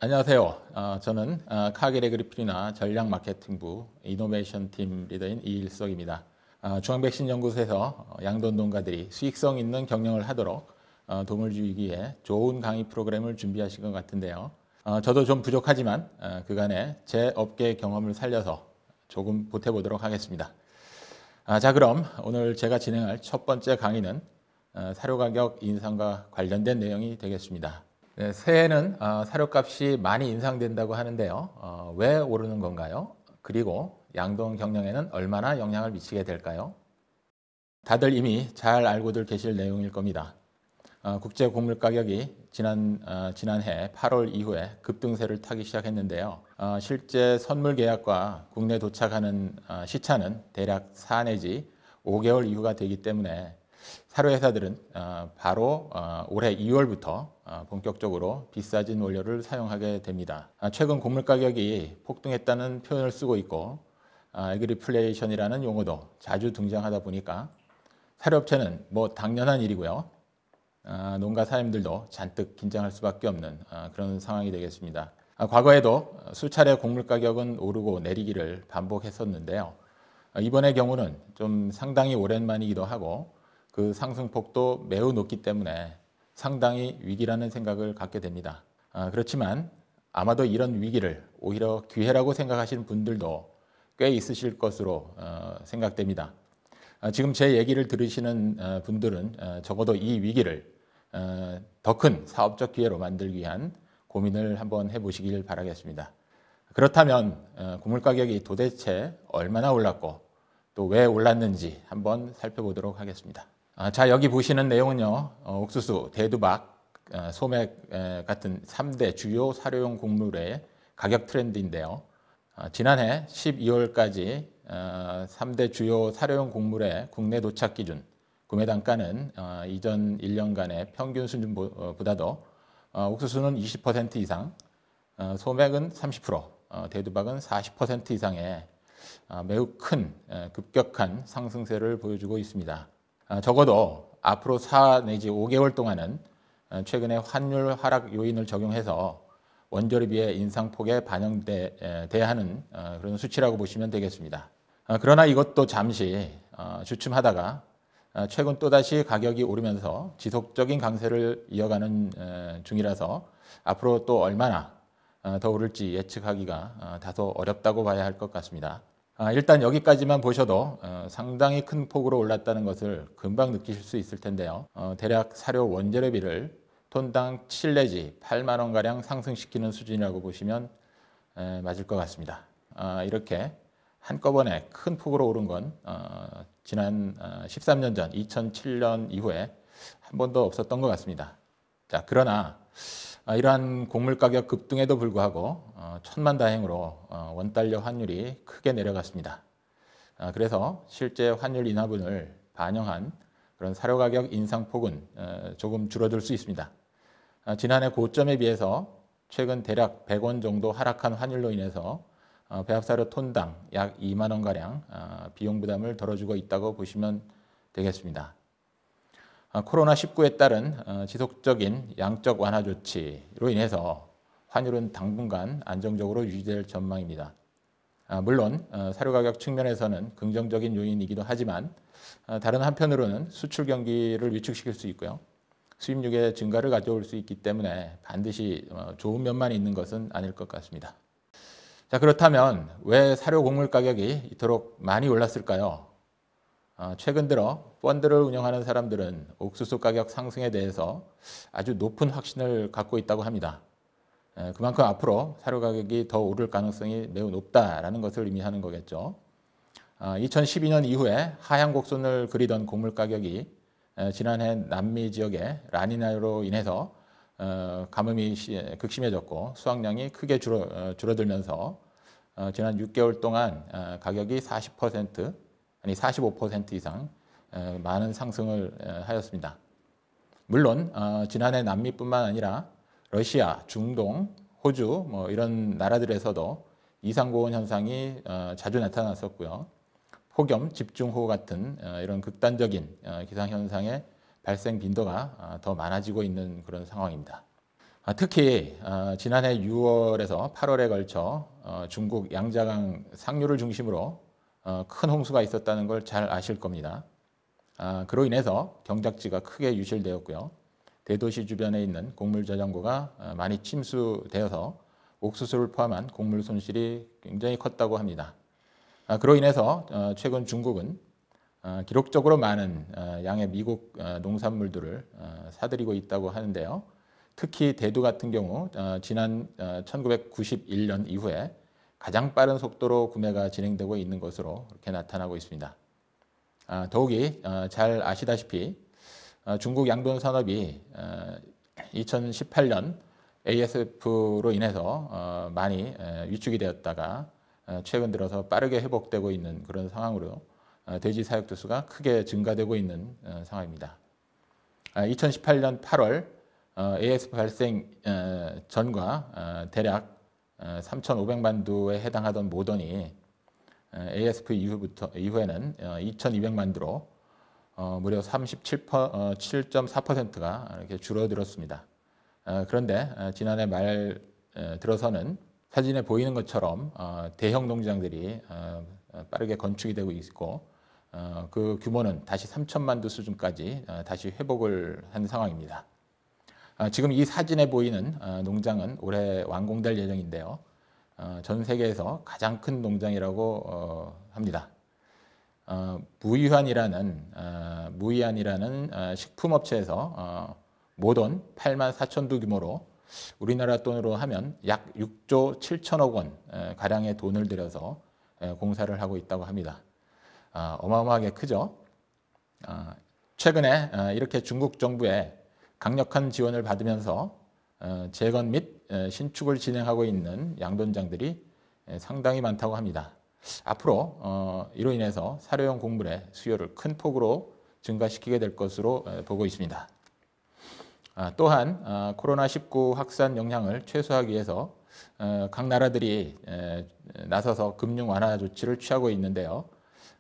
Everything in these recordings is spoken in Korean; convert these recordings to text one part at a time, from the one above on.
안녕하세요. 저는 카길의 그리프리나 전략 마케팅부 이노베이션 팀 리더인 이일석입니다. 중앙백신연구소에서 양돈 농가들이 수익성 있는 경영을 하도록 도움을 주기 위해 좋은 강의 프로그램을 준비하신 것 같은데요. 저도 좀 부족하지만 그간의 제 업계 경험을 살려서 조금 보태보도록 하겠습니다. 자, 그럼 오늘 제가 진행할 첫 번째 강의는 사료가격 인상과 관련된 내용이 되겠습니다. 네, 새해에는 사료값이 많이 인상된다고 하는데요. 왜 오르는 건가요? 그리고 양돈 경영에는 얼마나 영향을 미치게 될까요? 다들 이미 잘 알고들 계실 내용일 겁니다. 국제 곡물 가격이 지난해 8월 이후에 급등세를 타기 시작했는데요. 실제 선물 계약과 국내 도착하는 시차는 대략 4 내지 5개월 이후가 되기 때문에 사료회사들은 바로 올해 2월부터 본격적으로 비싸진 원료를 사용하게 됩니다. 최근 곡물 가격이 폭등했다는 표현을 쓰고 있고 애그리플레이션이라는 용어도 자주 등장하다 보니까 사료업체는 뭐 당연한 일이고요. 농가 사장님들도 잔뜩 긴장할 수밖에 없는 그런 상황이 되겠습니다. 과거에도 수차례 곡물 가격은 오르고 내리기를 반복했었는데요. 이번의 경우는 좀 상당히 오랜만이기도 하고 그 상승폭도 매우 높기 때문에 상당히 위기라는 생각을 갖게 됩니다. 그렇지만 아마도 이런 위기를 오히려 기회라고 생각하시는 분들도 꽤 있으실 것으로 생각됩니다. 지금 제 얘기를 들으시는 분들은 적어도 이 위기를 더 큰 사업적 기회로 만들기 위한 고민을 한번 해보시길 바라겠습니다. 그렇다면 곡물 가격이 도대체 얼마나 올랐고 또 왜 올랐는지 한번 살펴보도록 하겠습니다. 자, 여기 보시는 내용은요, 옥수수, 대두박, 소맥 같은 3대 주요 사료용 곡물의 가격 트렌드인데요. 지난해 12월까지 3대 주요 사료용 곡물의 국내 도착 기준 구매 단가는 이전 1년간의 평균 수준보다도 옥수수는 20% 이상, 소맥은 30%, 대두박은 40% 이상의 매우 큰 급격한 상승세를 보여주고 있습니다. 적어도 앞으로 4 내지 5개월 동안은 최근의 환율 하락 요인을 적용해서 원조립의 인상폭에 반영돼야 하는 그런 수치라고 보시면 되겠습니다. 그러나 이것도 잠시 주춤하다가 최근 또다시 가격이 오르면서 지속적인 강세를 이어가는 중이라서 앞으로 또 얼마나 더 오를지 예측하기가 다소 어렵다고 봐야 할 것 같습니다. 일단 여기까지만 보셔도 상당히 큰 폭으로 올랐다는 것을 금방 느끼실 수 있을 텐데요. 대략 사료 원재료비를 톤당 7 내지 8만 원가량 상승시키는 수준이라고 보시면 맞을 것 같습니다. 이렇게 한꺼번에 큰 폭으로 오른 건 지난 13년 전 2007년 이후에 한 번도 없었던 것 같습니다. 자, 그러나 이러한 곡물 가격 급등에도 불구하고 천만다행으로 원달러 환율이 크게 내려갔습니다. 그래서 실제 환율 인하분을 반영한 그런 사료 가격 인상폭은 조금 줄어들 수 있습니다. 지난해 고점에 비해서 최근 대략 100원 정도 하락한 환율로 인해서 배합사료 톤당 약 2만 원가량 비용 부담을 덜어주고 있다고 보시면 되겠습니다. 코로나19에 따른 지속적인 양적 완화 조치로 인해서 환율은 당분간 안정적으로 유지될 전망입니다. 물론 사료 가격 측면에서는 긍정적인 요인이기도 하지만 다른 한편으로는 수출 경기를 위축시킬 수 있고요. 수입육의 증가를 가져올 수 있기 때문에 반드시 좋은 면만 있는 것은 아닐 것 같습니다. 자, 그렇다면 왜 사료 곡물 가격이 이토록 많이 올랐을까요? 최근 들어 펀드를 운영하는 사람들은 옥수수 가격 상승에 대해서 아주 높은 확신을 갖고 있다고 합니다. 그만큼 앞으로 사료 가격이 더 오를 가능성이 매우 높다라는 것을 의미하는 거겠죠. 2012년 이후에 하향 곡선을 그리던 곡물 가격이 지난해 남미 지역의 라니나로 인해서 가뭄이 극심해졌고 수확량이 크게 줄어들면서 지난 6개월 동안 가격이 40% 아니 45% 이상 많은 상승을 하였습니다. 물론 지난해 남미뿐만 아니라 러시아, 중동, 호주 이런 나라들에서도 이상고온 현상이 자주 나타났었고요. 폭염, 집중호우 같은 이런 극단적인 기상현상의 발생 빈도가 더 많아지고 있는 그런 상황입니다. 특히 지난해 6월에서 8월에 걸쳐 중국 양자강 상류를 중심으로 큰 홍수가 있었다는 걸 잘 아실 겁니다. 그로 인해서 경작지가 크게 유실되었고요. 대도시 주변에 있는 곡물 저장고가 많이 침수되어서 옥수수를 포함한 곡물 손실이 굉장히 컸다고 합니다. 그로 인해서 최근 중국은 기록적으로 많은 양의 미국 농산물들을 사들이고 있다고 하는데요. 특히 대두 같은 경우 지난 1991년 이후에 가장 빠른 속도로 구매가 진행되고 있는 것으로 이렇게 나타나고 있습니다. 더욱이 잘 아시다시피 중국 양돈 산업이 2018년 ASF로 인해서 많이 위축이 되었다가 최근 들어서 빠르게 회복되고 있는 그런 상황으로 돼지 사육 수가 크게 증가되고 있는 상황입니다. 2018년 8월 ASF 발생 전과 대략 3,500만 두에 해당하던 모던이 ASF 이후에는 2,200만 두로 무려 37.4%가 이렇게 줄어들었습니다. 그런데 지난해 말 들어서는 사진에 보이는 것처럼 대형 농장들이 빠르게 건축이 되고 있고 그 규모는 다시 3천만 두 수준까지 다시 회복을 한 상황입니다. 지금 이 사진에 보이는 농장은 올해 완공될 예정인데요. 전 세계에서 가장 큰 농장이라고 합니다. 무이안이라는 식품업체에서 모던 8만 4천 두 규모로 우리나라 돈으로 하면 약 6조 7천억 원 가량의 돈을 들여서 공사를 하고 있다고 합니다. 어마어마하게 크죠. 최근에 이렇게 중국 정부의 강력한 지원을 받으면서 재건 및 신축을 진행하고 있는 양돈장들이 상당히 많다고 합니다. 앞으로 이로 인해서 사료용 곡물의 수요를 큰 폭으로 증가시키게 될 것으로 보고 있습니다. 또한 코로나19 확산 영향을 최소화하기 위해서 각 나라들이 나서서 금융 완화 조치를 취하고 있는데요.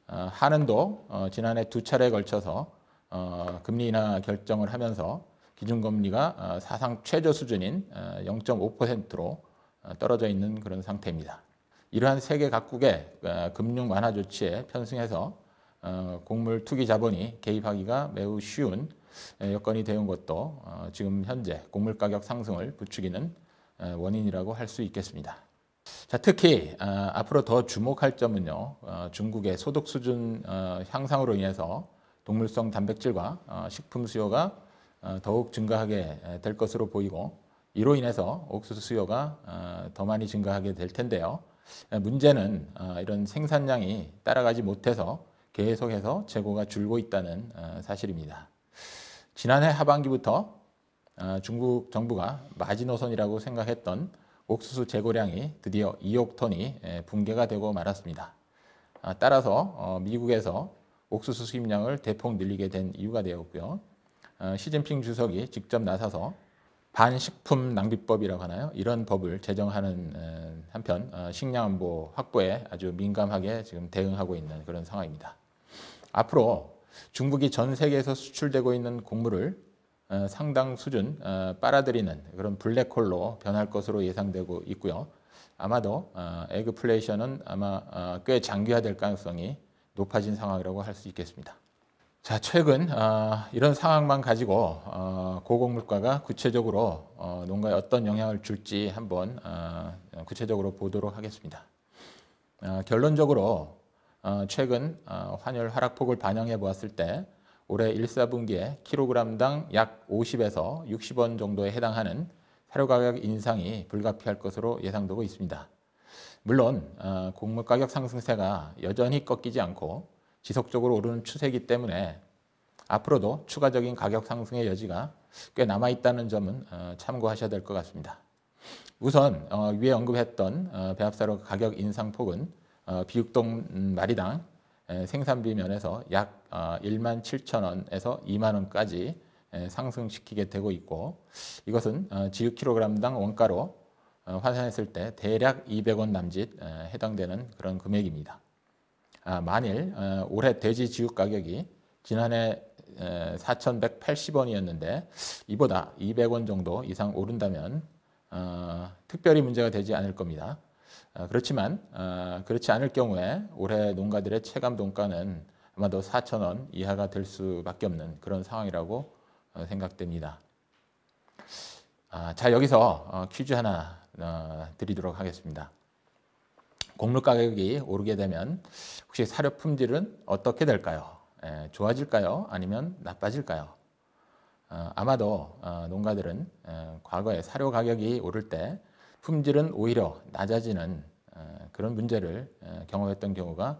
한은도 지난해 2차례에 걸쳐서 금리 인하 결정을 하면서 기준금리가 사상 최저 수준인 0.5%로 떨어져 있는 그런 상태입니다. 이러한 세계 각국의 금융 완화 조치에 편승해서 곡물 투기 자본이 개입하기가 매우 쉬운 여건이 되어 온 것도 지금 현재 곡물 가격 상승을 부추기는 원인이라고 할 수 있겠습니다. 자, 특히 앞으로 더 주목할 점은요, 중국의 소득 수준 향상으로 인해서 동물성 단백질과 식품 수요가 더욱 증가하게 될 것으로 보이고 이로 인해서 옥수수 수요가 더 많이 증가하게 될 텐데요. 문제는 이런 생산량이 따라가지 못해서 계속해서 재고가 줄고 있다는 사실입니다. 지난해 하반기부터 중국 정부가 마지노선이라고 생각했던 옥수수 재고량이 드디어 2억 톤이 붕괴가 되고 말았습니다. 따라서 미국에서 옥수수 수입량을 대폭 늘리게 된 이유가 되었고요. 시진핑 주석이 직접 나서서 반식품 낭비법이라고 하나요? 이런 법을 제정하는 한편 식량안보 확보에 아주 민감하게 지금 대응하고 있는 그런 상황입니다. 앞으로 중국이 전 세계에서 수출되고 있는 곡물을 상당 수준 빨아들이는 그런 블랙홀로 변할 것으로 예상되고 있고요. 아마도 에그플레이션은 아마 꽤 장기화될 가능성이 높아진 상황이라고 할 수 있겠습니다. 자, 최근 이런 상황만 가지고 고곡물가가 구체적으로 농가에 어떤 영향을 줄지 한번 구체적으로 보도록 하겠습니다. 결론적으로 최근 환율 하락폭을 반영해 보았을 때 올해 1, 4분기에 킬로그램당 약 50에서 60원 정도에 해당하는 사료 가격 인상이 불가피할 것으로 예상되고 있습니다. 물론 곡물 가격 상승세가 여전히 꺾이지 않고 지속적으로 오르는 추세이기 때문에 앞으로도 추가적인 가격 상승의 여지가 꽤 남아있다는 점은 참고하셔야 될 것 같습니다. 우선 위에 언급했던 배합사료 가격 인상폭은 비육동 마리당 생산비 면에서 약 1만 7천 원에서 2만 원까지 상승시키게 되고 있고 이것은 지육 킬로그램당 원가로 환산했을 때 대략 200원 남짓 해당되는 그런 금액입니다. 만일 올해 돼지 지육 가격이 지난해 4,180원이었는데 이보다 200원 정도 이상 오른다면 특별히 문제가 되지 않을 겁니다. 그렇지만 그렇지 않을 경우에 올해 농가들의 체감 돈가는 아마도 4,000원 이하가 될 수밖에 없는 그런 상황이라고 생각됩니다. 자, 여기서 퀴즈 하나 드리도록 하겠습니다. 곡물 가격이 오르게 되면 혹시 사료 품질은 어떻게 될까요? 좋아질까요? 아니면 나빠질까요? 아마도 농가들은 과거에 사료 가격이 오를 때 품질은 오히려 낮아지는 그런 문제를 경험했던 경우가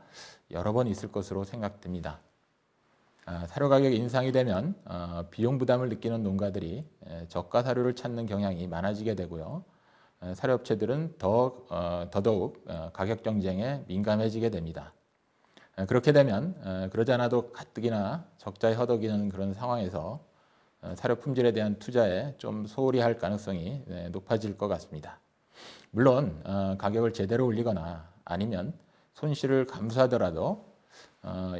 여러 번 있을 것으로 생각됩니다. 사료 가격 인상이 되면 비용 부담을 느끼는 농가들이 저가 사료를 찾는 경향이 많아지게 되고요. 사료업체들은 더더욱 가격 경쟁에 민감해지게 됩니다. 그렇게 되면 그러지 않아도 가뜩이나 적자에 허덕이는 그런 상황에서 사료 품질에 대한 투자에 좀 소홀히 할 가능성이 높아질 것 같습니다. 물론 가격을 제대로 올리거나 아니면 손실을 감수하더라도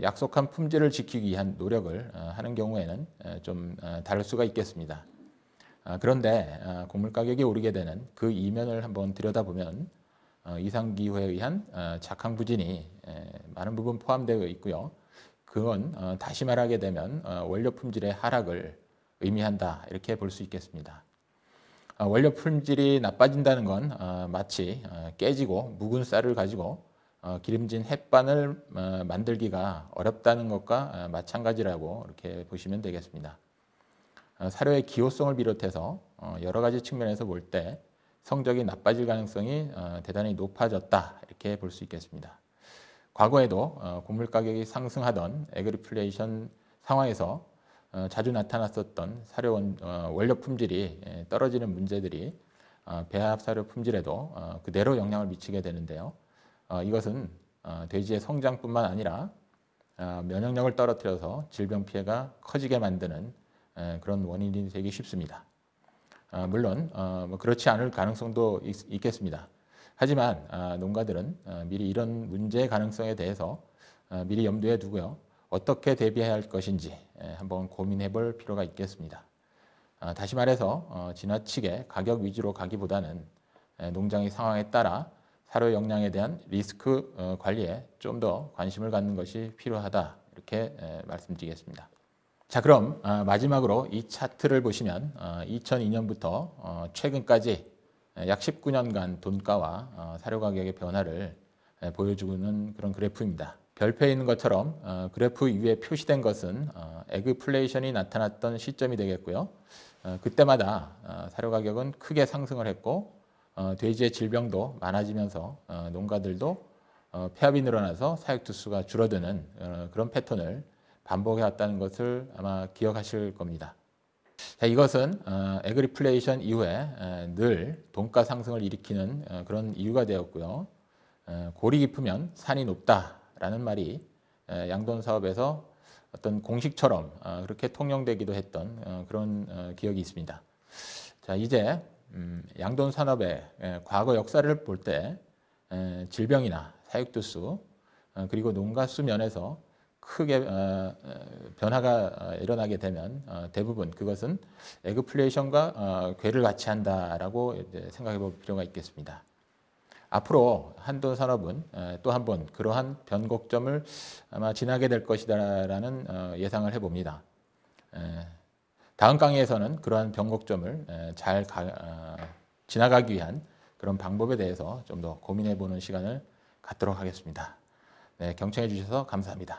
약속한 품질을 지키기 위한 노력을 하는 경우에는 좀 다를 수가 있겠습니다. 그런데 곡물 가격이 오르게 되는 그 이면을 한번 들여다보면 이상기후에 의한 작황부진이 많은 부분 포함되어 있고요. 그건 다시 말하게 되면 원료 품질의 하락을 의미한다 이렇게 볼 수 있겠습니다. 원료 품질이 나빠진다는 건 마치 깨지고 묵은 쌀을 가지고 기름진 햇반을 만들기가 어렵다는 것과 마찬가지라고 이렇게 보시면 되겠습니다. 사료의 기호성을 비롯해서 여러 가지 측면에서 볼 때 성적이 나빠질 가능성이 대단히 높아졌다 이렇게 볼 수 있겠습니다. 과거에도 곡물 가격이 상승하던 에그리플레이션 상황에서 자주 나타났었던 사료 원료 품질이 떨어지는 문제들이 배합 사료 품질에도 그대로 영향을 미치게 되는데요. 이것은 돼지의 성장뿐만 아니라 면역력을 떨어뜨려서 질병 피해가 커지게 만드는 그런 원인이 되기 쉽습니다. 물론 그렇지 않을 가능성도 있겠습니다. 하지만 농가들은 미리 이런 문제의 가능성에 대해서 미리 염두에 두고요. 어떻게 대비해야 할 것인지 한번 고민해 볼 필요가 있겠습니다. 다시 말해서 지나치게 가격 위주로 가기보다는 농장의 상황에 따라 사료 영양에 대한 리스크 관리에 좀 더 관심을 갖는 것이 필요하다 이렇게 말씀드리겠습니다. 자, 그럼 마지막으로 이 차트를 보시면 2002년부터 최근까지 약 19년간 돈가와 사료 가격의 변화를 보여주는 그런 그래프입니다. 별표에 있는 것처럼 그래프 위에 표시된 것은 에그플레이션이 나타났던 시점이 되겠고요. 그때마다 사료 가격은 크게 상승을 했고 돼지의 질병도 많아지면서 농가들도 폐합이 늘어나서 사육 수가 줄어드는 그런 패턴을 반복해 왔다는 것을 아마 기억하실 겁니다. 자, 이것은 에그리플레이션 이후에 늘 돈가 상승을 일으키는 그런 이유가 되었고요. 골이 깊으면 산이 높다라는 말이 양돈 사업에서 어떤 공식처럼 그렇게 통용되기도 했던 그런 기억이 있습니다. 자, 이제 양돈 산업의 과거 역사를 볼 때 질병이나 사육두 수 그리고 농가 수 면에서 크게 변화가 일어나게 되면 대부분 그것은 에그플레이션과 궤를 같이 한다라고 생각해 볼 필요가 있겠습니다. 앞으로 한돈 산업은 또 한 번 그러한 변곡점을 아마 지나게 될 것이다라는 예상을 해봅니다. 다음 강의에서는 그러한 변곡점을 잘 지나가기 위한 그런 방법에 대해서 좀 더 고민해 보는 시간을 갖도록 하겠습니다. 네, 경청해 주셔서 감사합니다.